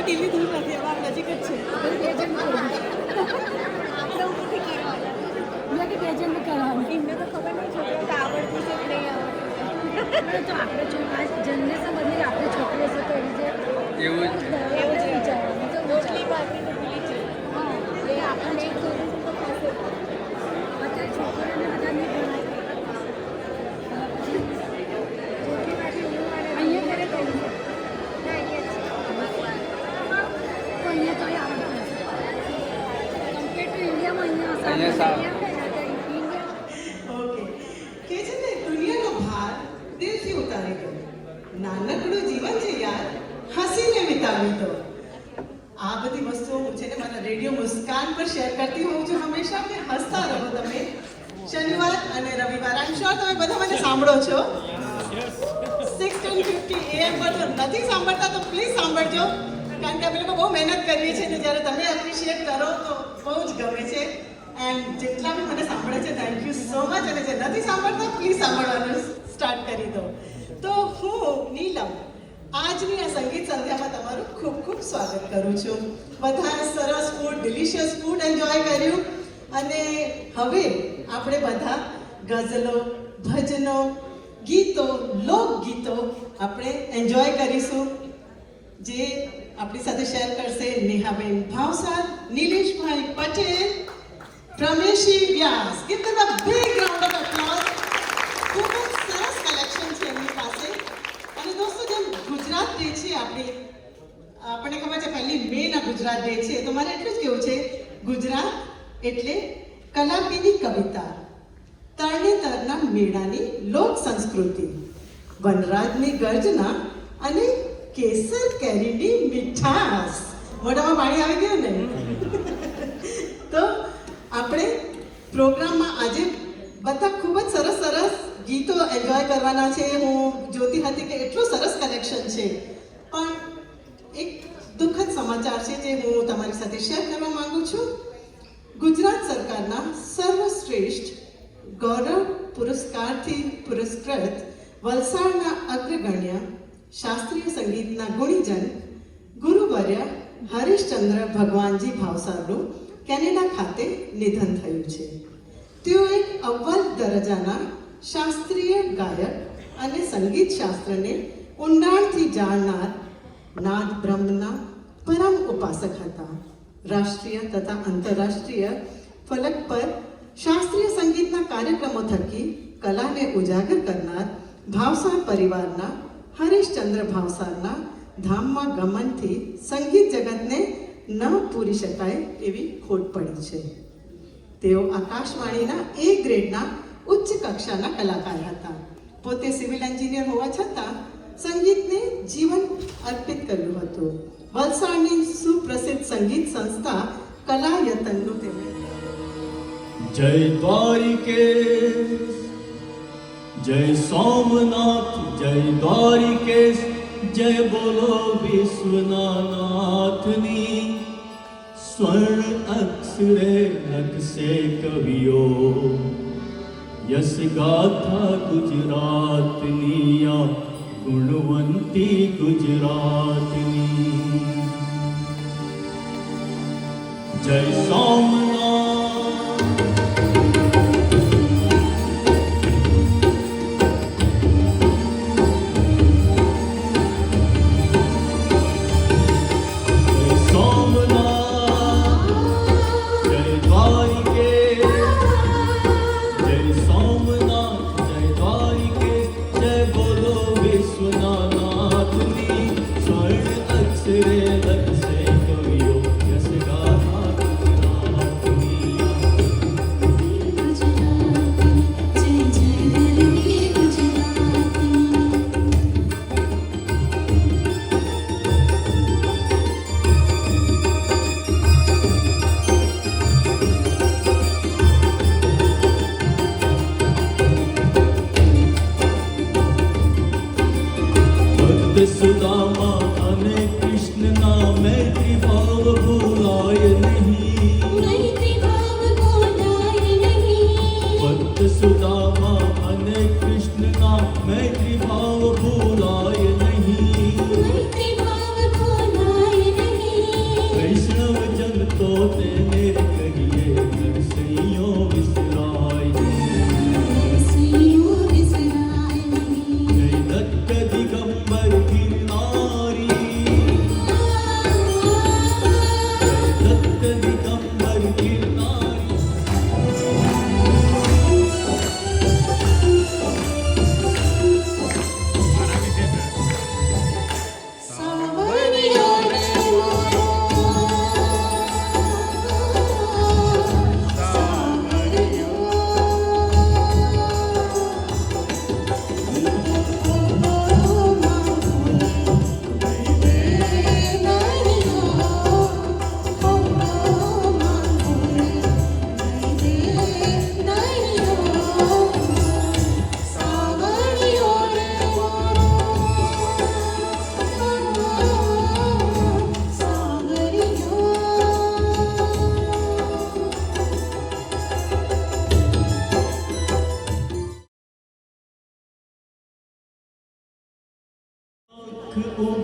TV દૂર નથી, હવે આ નજીક જ છે. એમને તો ખબર નહીં છોકરીઓ તો આવડતી છે કે નહીં આવડતી. તો આપણે જનરેશન બદલી આપણે છોકરીઓ છે તો એવી એવું જ વિચારવાનું તો મોસ્ટલી બાકી તો ભૂલી છે. હા એ આપણે એક છોકરી તો પાસે અત્યારે છોકરીઓને બધા નહીં ભણાય અહીંયા ઘરે કહ્યું તો અહીંયા તો આવડતું કમ્પેર ટુ ઇન્ડિયામાં અહીંયા ઓકે કે છે ને દુનિયાનો ભાર દિલથી ઉતારી દો. નાનકડું જીવન છે યાર, હસીને વિતાવી દો. આ બધી વસ્તુઓ હું છે ને મારા રેડિયો મુસ્કાન પર શેર કરતી હોઉં છું હંમેશા કે હસતા રહો તમે. શનિવાર અને રવિવાર આઈ એમ શ્યોર તમે બધા મને સાંભળો છો. 6:50 AM પર જો નથી સાંભળતા તો પ્લીઝ સાંભળજો, કારણ કે અમે લોકો બહુ મહેનત કરીએ છીએ અને જ્યારે તમે એપ્રિશિએટ કરો તો બહુ જ ગમે છે. એન્ડ જેટલા બી મને સાંભળે છે થેન્ક યુ સો મચ, અને જે નથી સાંભળતા પ્લીઝ સાંભળવાનું સ્ટાર્ટ કરી દો. તો હું નીલમ આજની આ સંગીત સંધ્યામાં તમારું ખૂબ ખૂબ સ્વાગત કરું છું. બધાએ સરસ ફૂડ, ડિલિશિયસ ફૂડ એન્જોય કર્યું, અને હવે આપણે બધા ગઝલો, ભજનો, ગીતો, લોકગીતો આપણે એન્જોય કરીશું, જે આપણી સાથે શેર કરશે નેહાબેન ભાવસાર, નિલેશભાઈ પટેલ, પ્રમેશી વ્યાસ. Give them a big round of applause. ખૂબ જ સરસ કલેક્શન છે એમની પાસે. અને દોસ્તો, જેમ ગુજરાત ડે છે આપણને ખબર છે પહેલી મે ના ગુજરાત ડે છે, તો મારે એટલું જ કહેવું છે ગુજરાત એટલે કલાપીની કવિતા, તરણેતરના મેળાની લોક સંસ્કૃતિ, વનરાજની ગર્જના અને કેસર કેરીની મીઠાશ. મોઢામાં પાણી આવી ગયું ને? તો આપણે પ્રોગ્રામમાં આજે બધા ખૂબ જ સરસ સરસ ગીતો એન્જોય કરવાના છે. હું જોતી હતી કે એટલું સરસ કલેક્શન છે, પણ એક દુઃખદ સમાચાર છે જે હું તમારી સાથે શેર કરવા માંગુ છું. ગુજરાત સરકારના સર્વશ્રેષ્ઠ ગૌરવ પુરસ્કારથી પુરસ્કૃત વલસાડના અગ્રગણ્ય શાસ્ત્રીય સંગીતના ગુણીજન ગુરુવર્ય હરીશચંદ્ર ભગવાનજી ભાવસારનું કેનેડા ખાતે નિધન થયું છે. તેઓ એક અવ્વલ દરજ્જાના શાસ્ત્રીય ગાયક અને સંગીત શાસ્ત્રને ઊંડાણથી જાણનાર નાદ બ્રહ્મના પરમ ઉપાસક હતા. રાષ્ટ્રીય તથા આંતરરાષ્ટ્રીય ફલક પર શાસ્ત્રીય સંગીતના કાર્યક્રમો થકી કલાને ઉજાગર કરનાર ભાવસાર પરિવારના હરીશચંદ્ર ભાવસારના ધામમાં ગમનથી સંગીત જગતને ન પૂરી શકાય એવી ખોટ પડી છે. તેઓ આકાશવાણીના એ ગ્રેડના ઉચ્ચ કક્ષાના કલાકાર હતા. પોતે સિવિલ એન્જિનિયર હોવા છતાં સંગીતને જીવન અર્પિત કર્યું હતું. વલસાડની સુપ્રસિદ્ધ સંગીત સંસ્થા કલાયતનનું તેમણે જય દ્વારિકેશ, જય સોમનાથ, જય દ્વારિકેશ, જય બોલો વિશ્વનાથની. સ્વર્ણ અક્ષરે લખશે કવિઓ યશ ગાથા ગુજરાતની, આ ગુણવંતી ગુજરાતની. જય સોમનાથ,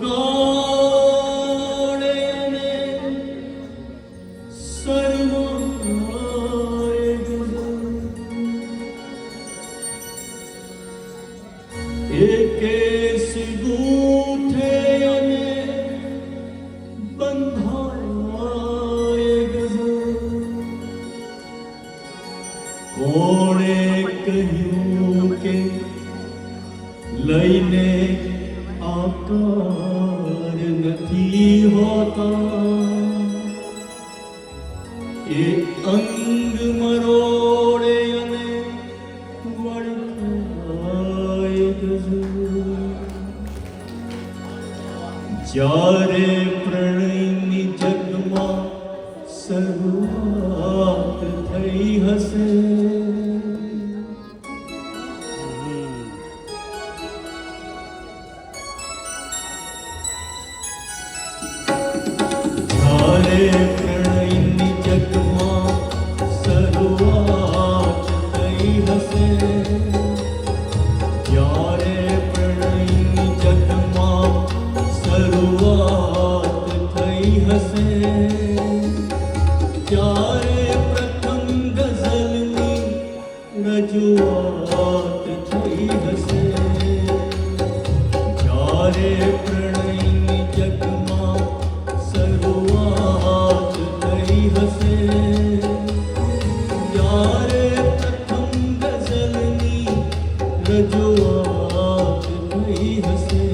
ગાળે અને શરમાએ ગઝલ એકે સીગૂઠે અને બંધાય ગઝલ કોણે કહ્યું કે લઈને આકાર નથી હોતા એ અંગ મરોડે અને વળખાય ગઝલ જ્યારે પ્રણયની જગમાં શરૂઆત થઈ હશે જ્યારે પ્રણયની જગમાં શરૂઆત થઈ હશે જ્યારે પ્રણયની જગમાં શરૂઆત થઈ હશે ત્યારે પ્રથમ ગઝલની રજૂઆત થઈ હશે જ્યારે પ્રણયની જગમાં શરૂઆત થઈ હશે ત્યારે પ્રથમ ગઝલની રજૂઆત થઈ હશે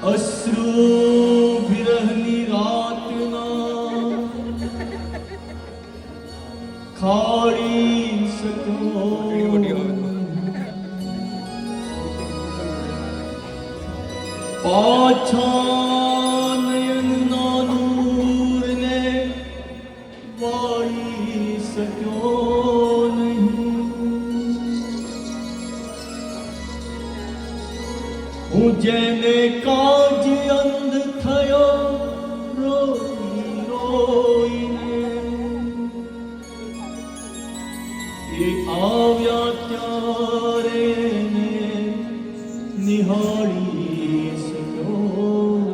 અશ્રુ વિરહની રાતના ખાડી શકો પાછા નયનના નૂરને વાળી શક્યો નહીં હું જેને કાજ અંધ થયો રોઈ રોઈને એ આવ્યા ત્યારે એને નિહાળી શક્યો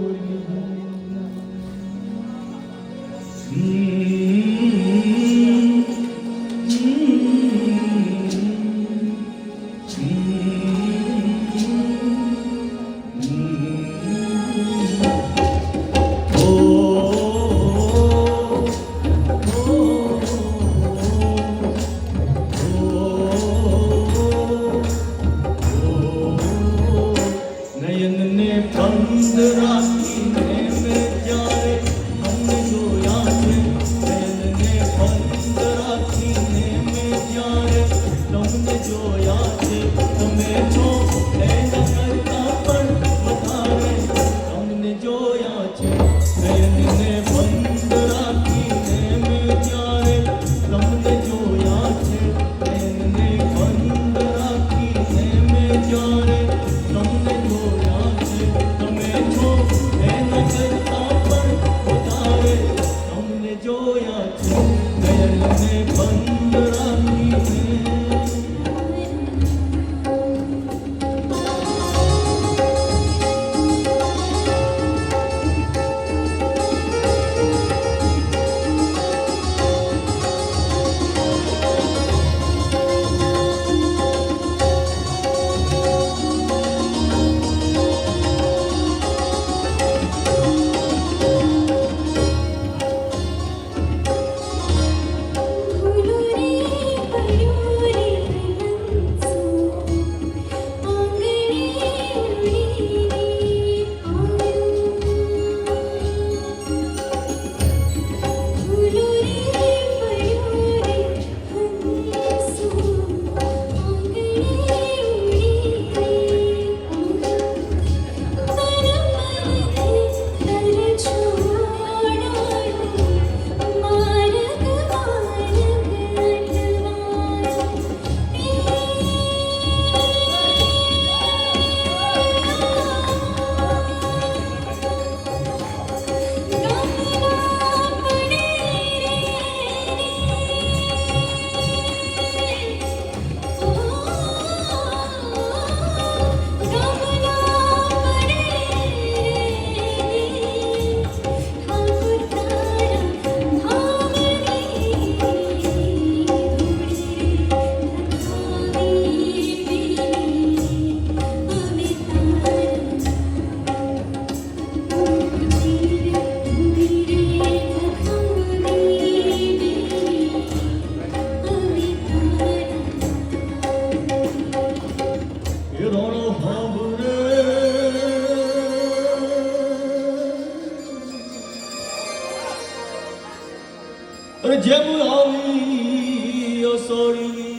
અરે જેમ આવી અસળી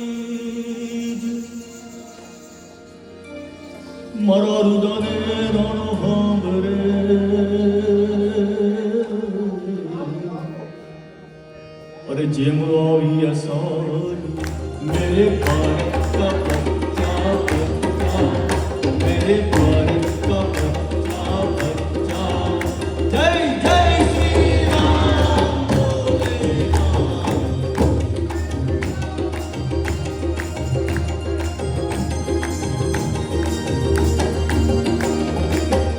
મારા રુદને રાણો સાંભળે અરે જેમ આવી અસળી मेरे भारत का बच्चा बच्चा मेरे भारत का बच्चा बच्चा जय जय श्री राम बोले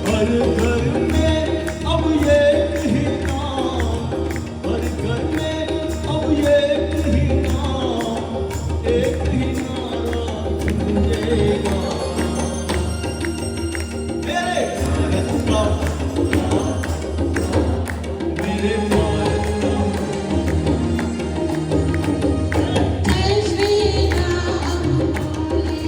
हर घर में अब ये ही नाम हर घर में अब ये ही नाम एक ही नारा गूंजेगा मेरे भारत का मेरे भारत का जय श्री राम बोले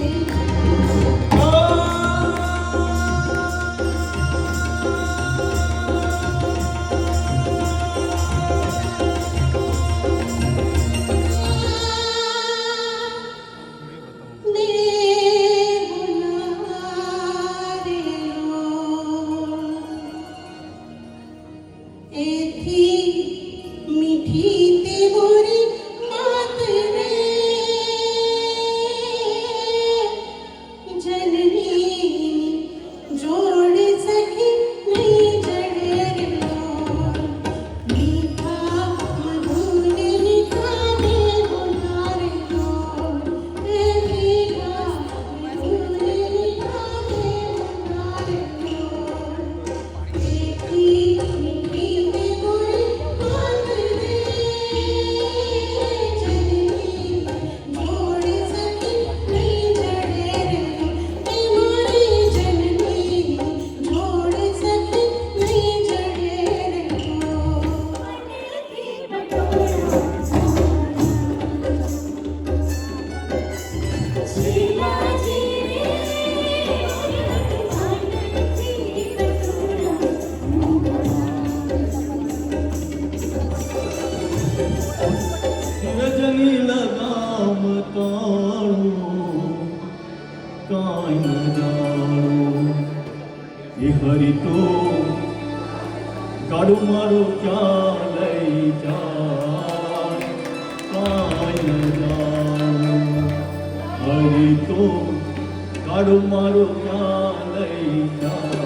રજની લગામ તાળું કાંઈ ન જાણું એ હરી તો કાળું મારું ક્યાં લઈ જાય કાંઈ ન જાણું હરી તો કાળું મારું ક્યાં લઈ જાય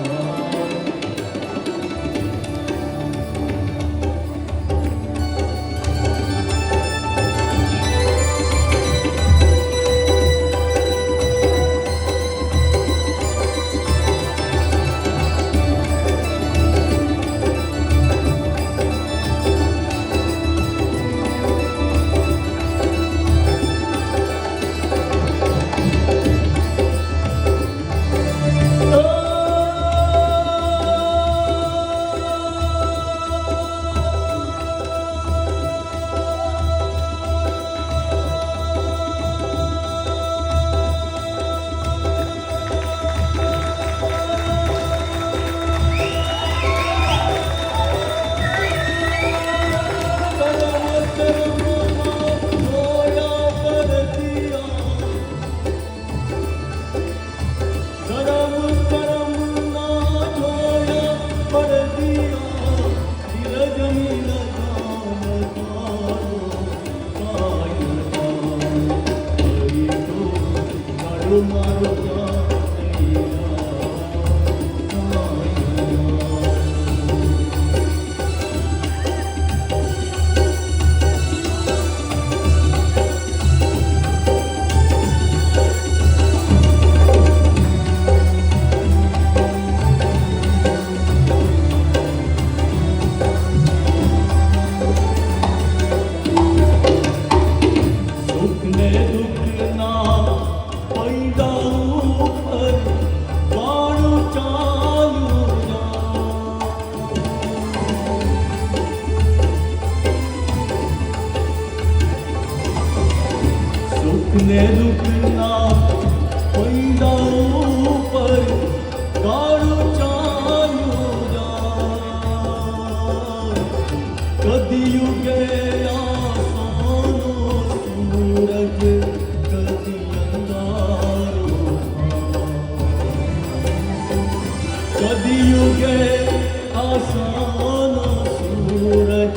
ને દુઃખના પૈડાઓ પર કાળું ચાલ્યું જાય કદી યુગે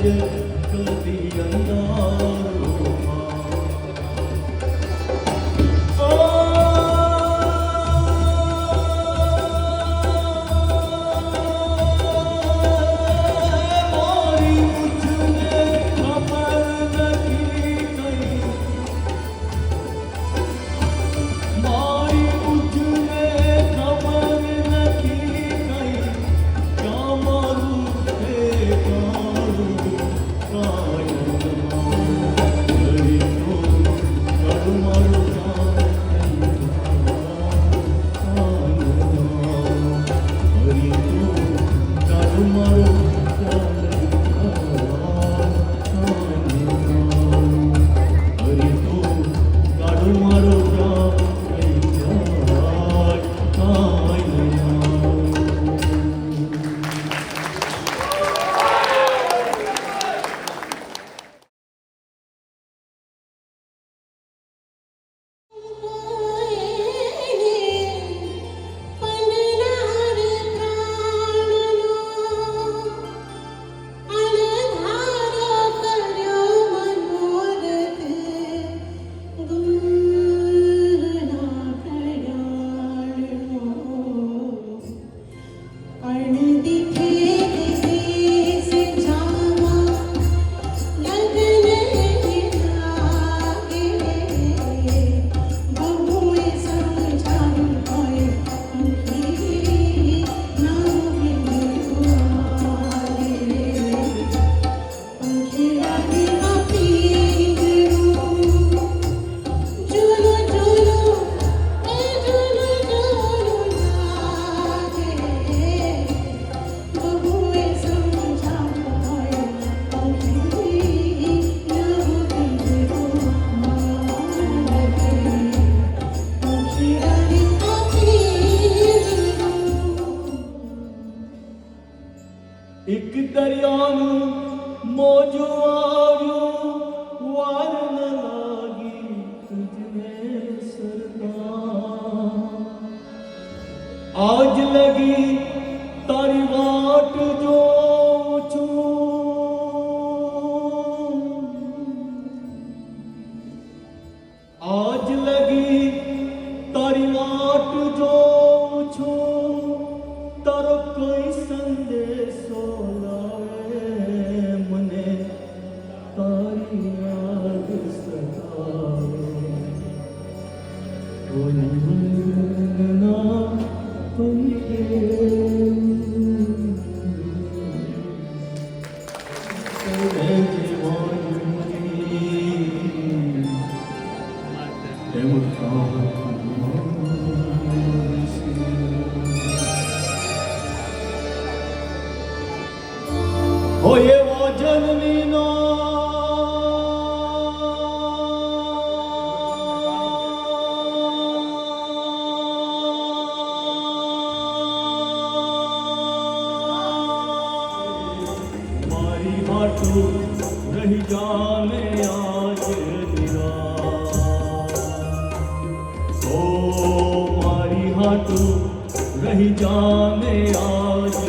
કદી અંધારોમાં મારી મુજને ખબર નથી કઈ મારી મુજને ખબર નથી કઈ ક્યાં મારું ઠેકાણું કાયમમાં કરી તો કરું મારું એક દરિયાનું મોજું આવ્યું વાર ન લાગી તુજને સરકાર આજ લગી તારી વાટ જોઉં છું આજ લગી તારી વાટ જોઉં છું તારો કોઈ સંદેશો લાવે મને તારી યાદ સતાવે કોઈ ના કોઈ હોય એવો જન્મીનો મારી હાટું રહી જાને આજ નિરાશ ઓ મારી હાટું રહી જાને આજ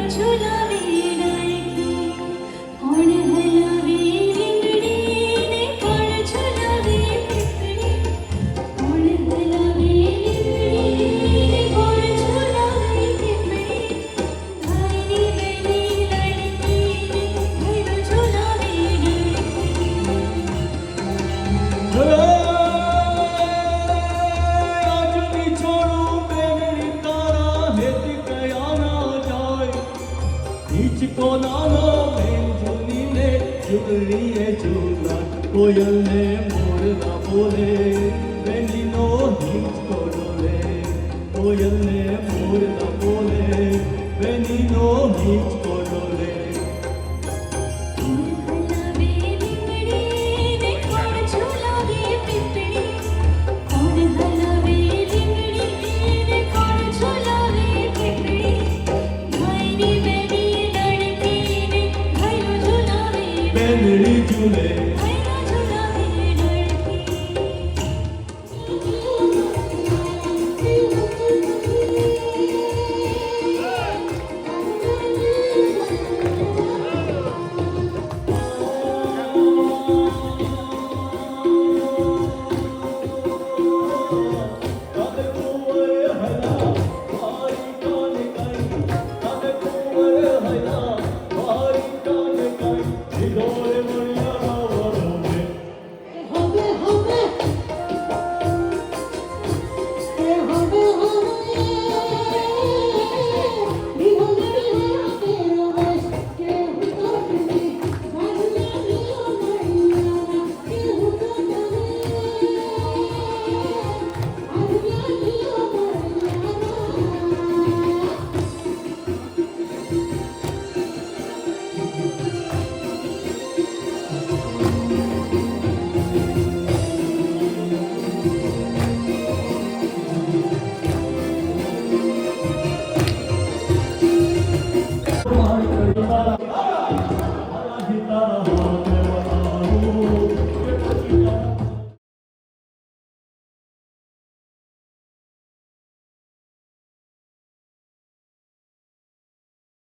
ઝુલાવી ડાયકી કોણ હલાવી રીંગણીને કોણ ઝૂલીએ ઝૂલા કોયલને મોર ના બોલે બેનીનો હિંચકો ડોલે કોયલને મોર ના બોલે બેનીનો હિંચકો ડોલે બેનડી ઝૂલે